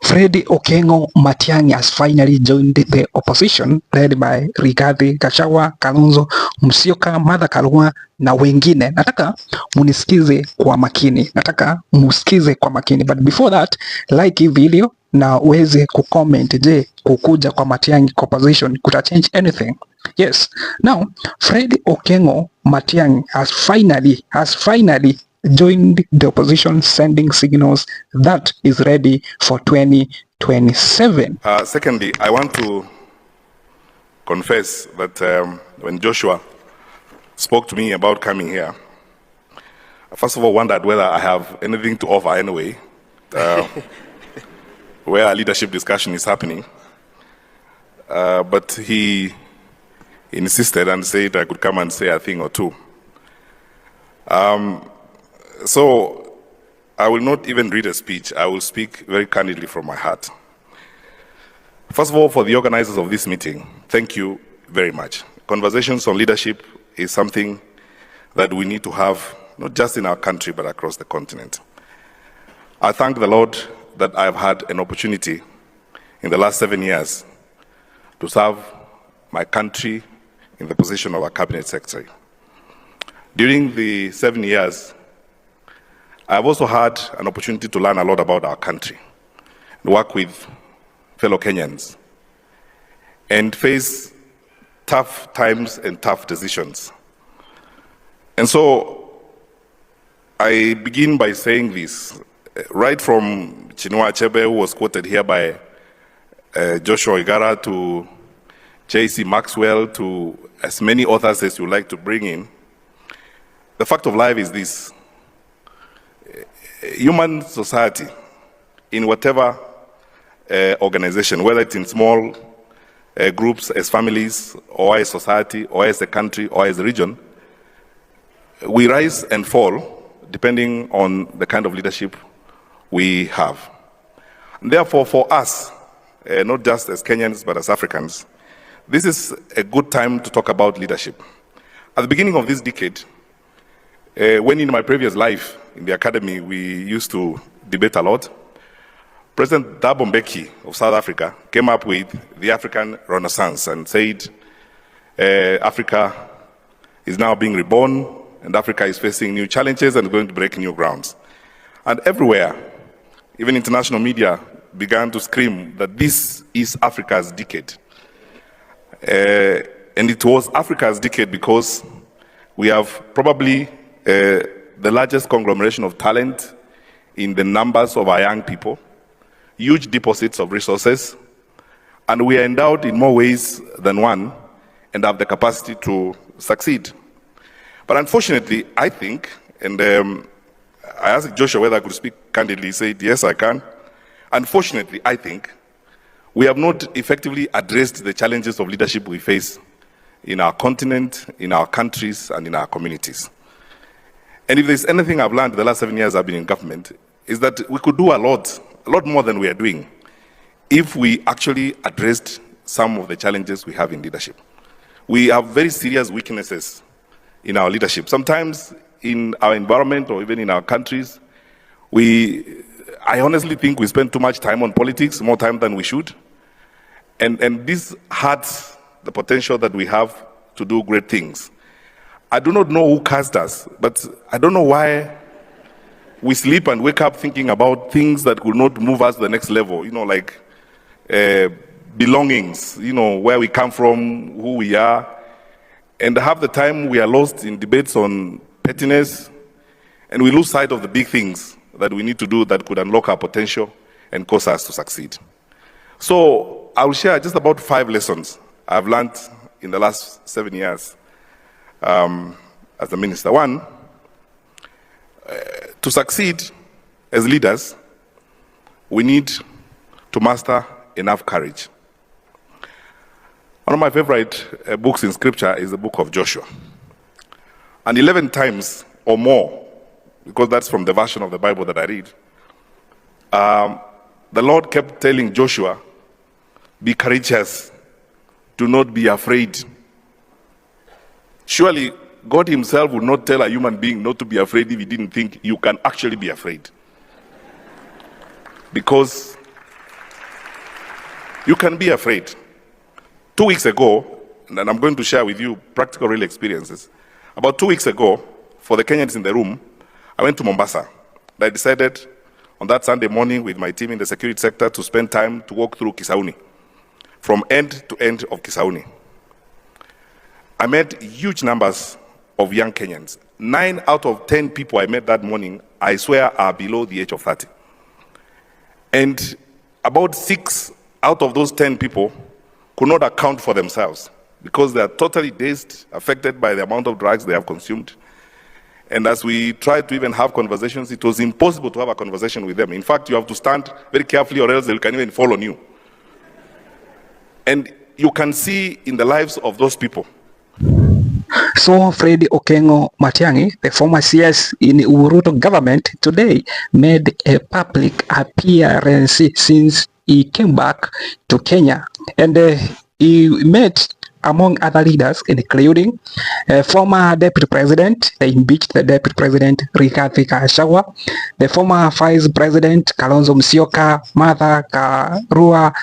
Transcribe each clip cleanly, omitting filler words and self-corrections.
Fred Matiang'i has finally joined the opposition led by Rigathi Gachagua, Kalonzo Musyoka, Martha Karua na wengine. Nataka munisikize kwa makini. But before that, like hii video na uweze kucomment. Je, kukuja kwa Matiang'i kwa opposition kuta change anything? Yes. Now, Fred Matiang'i has finally joined the opposition, sending signals that is ready for 2027. Secondly, I want to confess that when Joshua spoke to me about coming here, I first of all wondered whether I have anything to offer anyway, where a leadership discussion is happening. But he insisted and said I could come and say a thing or two. So I will not even read a speech. I will speak very candidly from my heart. First of all, for the organizers of this meeting, thank you very much. Conversations on leadership is something that we need to have, not just in our country, but across the continent. I thank the Lord that I've had an opportunity in the last 7 years to serve my country in the position of a cabinet secretary. During the 7 years, I've also had an opportunity to learn a lot about our country, work with fellow Kenyans, and face tough times and tough decisions. And so I begin by saying this, right from Chinua Achebe, who was quoted here by Joshua Igara, to J.C. Maxwell, to as many authors as you like to bring in. The fact of life is this: human society, in whatever organization, whether it's in small groups, as families, or as society, or as a country, or as a region, we rise and fall depending on the kind of leadership we have. And therefore, for us, not just as Kenyans, but as Africans, this is a good time to talk about leadership. At the beginning of this decade, when in my previous life in the academy we used to debate a lot, President Thabo Mbeki of South Africa came up with the African Renaissance and said Africa is now being reborn and Africa is facing new challenges and going to break new grounds. And everywhere, even international media began to scream that this is Africa's decade. And it was Africa's decade because we have probably the largest conglomeration of talent in the numbers of our young people, huge deposits of resources, and we are endowed in more ways than one and have the capacity to succeed. But unfortunately, I think, and I asked Joshua whether I could speak candidly. He said, yes, I can. Unfortunately, I think we have not effectively addressed the challenges of leadership we face in our continent, in our countries, and in our communities. And if there's anything I've learned the last 7 years I've been in government, is that we could do a lot more than we are doing, if we actually addressed some of the challenges we have in leadership. We have very serious weaknesses in our leadership. Sometimes in our environment or even in our countries, I honestly think we spend too much time on politics, more time than we should. And this hurts the potential that we have to do great things. I do not know who cast us, but I don't know why we sleep and wake up thinking about things that will not move us to the next level, like belongings, where we come from, who we are. And half the time we are lost in debates on pettiness, and we lose sight of the big things that we need to do that could unlock our potential and cause us to succeed. So I will share just about 5 lessons I've learned in the last 7 years as a minister. One, to succeed as leaders, we need to master enough courage. One of my favorite books in scripture is the book of Joshua. And 11 times or more, because that's from the version of the Bible that I read, the Lord kept telling Joshua, be courageous, do not be afraid. Surely God himself would not tell a human being not to be afraid if he didn't think you can actually be afraid. Because You can be afraid. 2 weeks ago, and I'm going to share with you practical real experiences. About 2 weeks ago, for the Kenyans in the room, I went to Mombasa. I decided on that Sunday morning with my team in the security sector to spend time to walk through Kisauni, from end to end of Kisauni. I met huge numbers of young Kenyans. 9 out of 10 people I met that morning, I swear, are below the age of 30. And about 6 out of those 10 people could not account for themselves because they are totally dazed, affected by the amount of drugs they have consumed. And as we tried to even have conversations, it was impossible to have a conversation with them. In fact, you have to stand very carefully or else they can even fall on you. And you can see in the lives of those people. So Fred Matiang'i, the former CS in Uhuru government, today made a public appearance since he came back to Kenya, and he met among other leaders, including former deputy president, the impeached deputy president Rigathi Gachagua, the former vice president Kalonzo Musyoka, Martha Karua,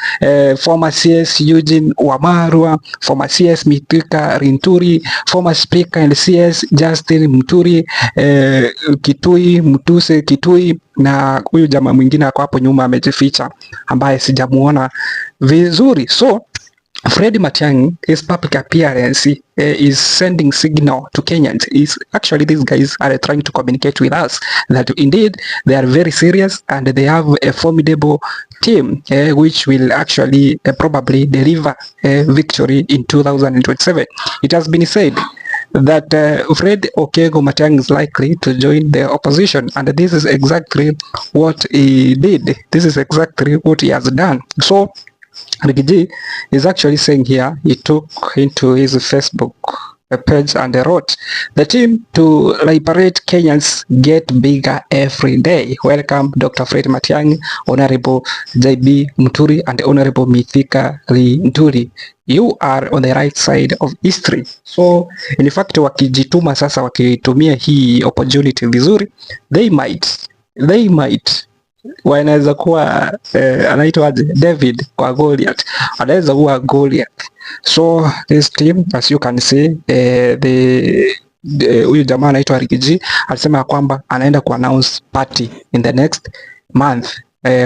former CS Eugene Wamalwa, former CS Mithika Linturi, former speaker and CS Justin Muturi, Mutuse Kitui, na huyu jamaa mwingine ako hapo nyuma amejificha ambaye sijamuona vizuri. So Fred Matiang'i, his public appearance is sending signal to Kenyans. Actually, these guys are trying to communicate with us that indeed they are very serious and they have a formidable team which will actually probably deliver victory in 2027. It has been said that Fred Matiang'i is likely to join the opposition, and this is exactly what he did. This is exactly what he has done. So Rigiji is actually saying here, he took into his Facebook page and wrote, "The team to liberate Kenyans get bigger every day. Welcome Dr. Fred Matiang'i, Honorable JB Muturi and Honorable Mithika Linturi. You are on the right side of history." So in fact, wakijituma sasa, wakitumia hii opportunity vizuri, they might wanaweza kuwa anaitwaje David kwa Goliath, anaweza kuwa Goliath. So this team, as you can see, huyu jamaa anaitwa Rigiji alisema kwamba anaenda ku announce party in the next month.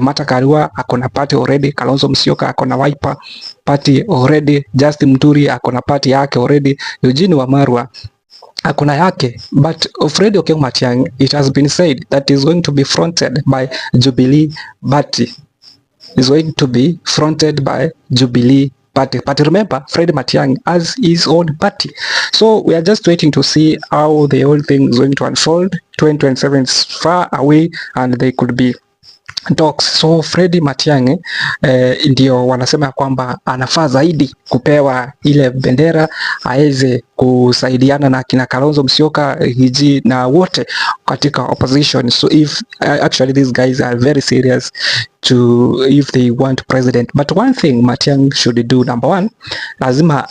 Martha Karua akona party already, Kalonzo Musyoka akona Wiper party already, Justin Muturi akona party yake already, Eugene Wamalwa akuna yake. But Fred Matiang'i, it has been said that is going to be fronted by Jubilee Party. Is going to be fronted by Jubilee Party. But remember, Fred Matiang'i has his own party. So we are just waiting to see how the whole thing is going to unfold. 2027 is far away and they could be talks. So Fred Matiang'i ndio wanasema kwamba anafaa zaidi kupewa ile bendera aweze kusaidiana na kina Kalonzo Musyoka, Hiji na wote katika opposition. So if actually these guys are very serious if they want president. But one thing Matiang'i should do, number one, lazima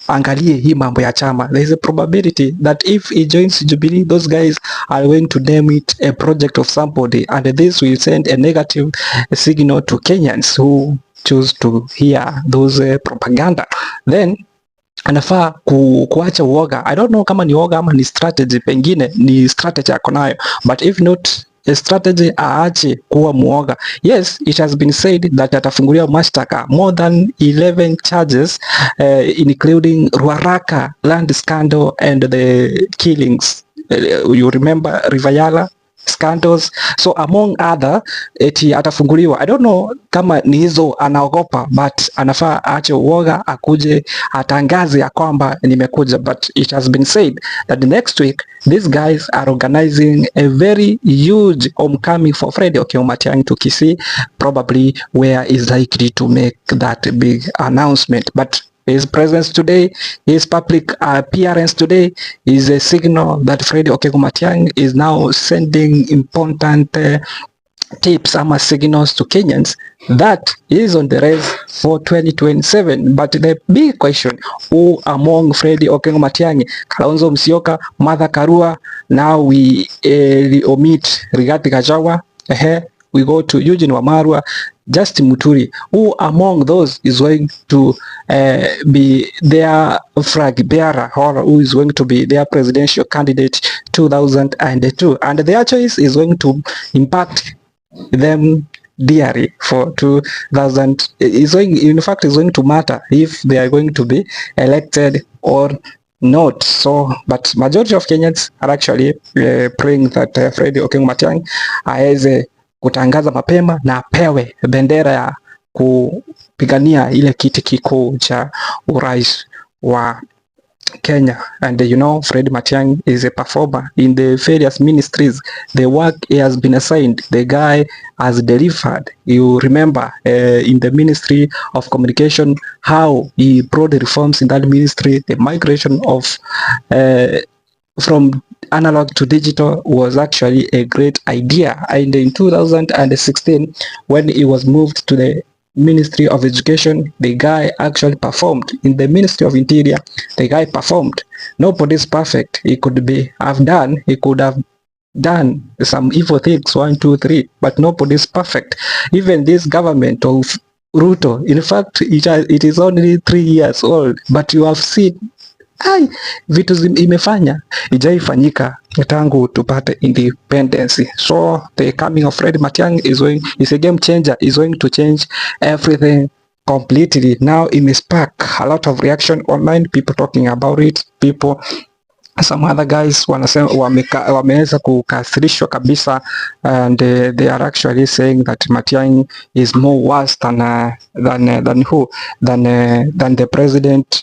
angalie hii mambo ya chama. There is a probability that if he joins Jubilee, those guys are going to name it a project of somebody, and this will send a negative signal to Kenyans who choose to hear those propaganda. Then anafaa kuacha uoga. I don't know kama ni uoga ama ni strategy, pengine ni strategy yako nayo, but if not a strategy, aache kuwa muoga. Yes, it has been said that atafunguliwa mashtaka more than 11 charges including Ruaraka land scandal and the killings. You remember Rivayala scandals. So among other, eti atafunguliwa. I don't know kama ni hizo anaogopa, but anafaa aache uoga, akuje atangaze ya kwamba nimekuja. But it has been said that next week these guys are organizing a very huge homecoming for Fred Matiang'i to Kisii, probably where is likely to make that big announcement. But his presence today, his public appearance today is a signal that Fred Matiang'i is now sending important tips ama signals to Kenyans that is on the race for 2027. But the big question, who among Fred Matiang'i, Kalonzo Musyoka, Martha Karua, now we omit Rigathi Gachagua, we go to Eugene Wamalwa, Justin Muturi, who among those is going to be their flag bearer, or who is going to be their presidential candidate 2002, and their choice is going to impact them dearly for 2000. Is going, in fact, is going to matter if they are going to be elected or not. So, but majority of Kenyans are actually praying that Fred Matiang'i aweze kutangaza mapema na apewe bendera ya kupigania ile kiti kikuu cha urais wa Kenya. And you know, Fred Matiang'i is a performer in the various ministries. The work he has been assigned, the guy has delivered. You remember in the Ministry of Communication how he brought the reforms in that ministry. The migration of from analog to digital was actually a great idea. And in 2016, when he was moved to the Ministry of Education, the guy actually performed. In the Ministry of Interior, the guy performed. Nobody's perfect. He could have done some evil things, 1, 2, 3, but nobody's perfect. Even this government of Ruto, in fact, it is only 3 years old, but you have seen vitu imefanya ijaifanyika tangu tupate independence. So the coming of Fred Matiang'i is a game changer. Is going to change everything completely. Now it may spark a lot of reaction online, people talking about it, people, some other guys wanasema wameweza kukasirishwa kabisa, and they are actually saying that Matiang'i is more worse than the president,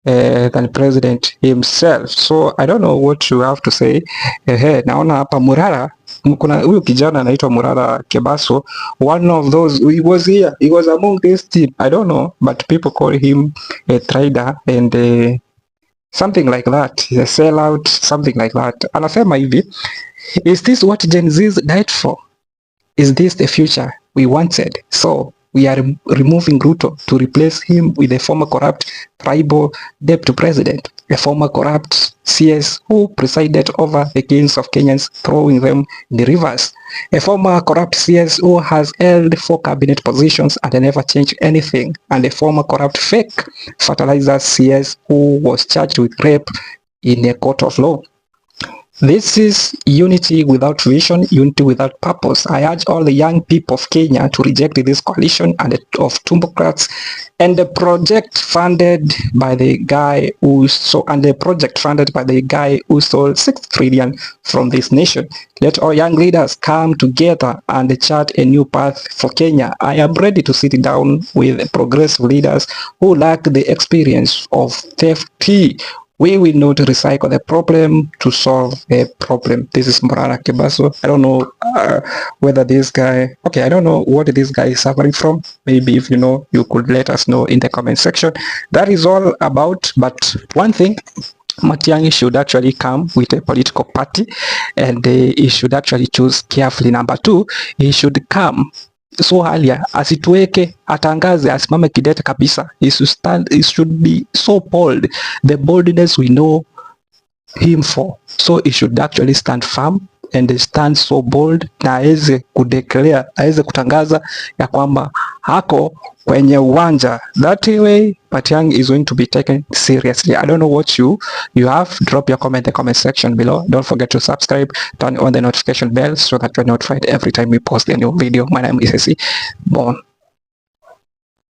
than president himself. So I don't know what you have to say. Naona hapa Murara, kuna huyu kijana anaitwa Murara Kebaso, one of those, he was here, he was among this team. I don't know, but people call him a trader and something like that, a sellout, something like that. Anasema hivi, is this what Gen Z's died for? Is this the future we wanted? So we are removing Ruto to replace him with a former corrupt tribal deputy president, a former corrupt CS who presided over the kings of Kenyans, throwing them in the rivers, a former corrupt CS who has held 4 cabinet positions and never changed anything, and a former corrupt fake fertilizer CS who was charged with rape in a court of law. This is unity without vision, unity without purpose. I urge all the young people of Kenya to reject this coalition and of Tumbocrats and the project funded by the guy who stole 6 trillion from this nation. Let all young leaders come together and chart a new path for Kenya. I am ready to sit down with progressive leaders who lack the experience of theft. We will not recycle the problem to solve a problem. This is Murara Kebaso. I don't know whether this guy, I don't know what this guy is suffering from. Maybe if you know, you could let us know in the comment section. That is all about, but one thing, Matiang'i should actually come with a political party, and he should actually choose carefully. Number 2, he should come so earlier, asituweke, atangaze, asimame kidete kabisa. He should be so bold, the boldness we know him for. So he should actually stand firm and stand so bold, na aweze kudeclare, aweze kutangaza ya kwamba hako kwenye uwanja. That way Matiang'i is going to be taken seriously. I don't know what you have. Drop your comment in the comment section below. Don't forget to subscribe, turn on the notification bell so that you're notified every time we post a new video. My name is CS.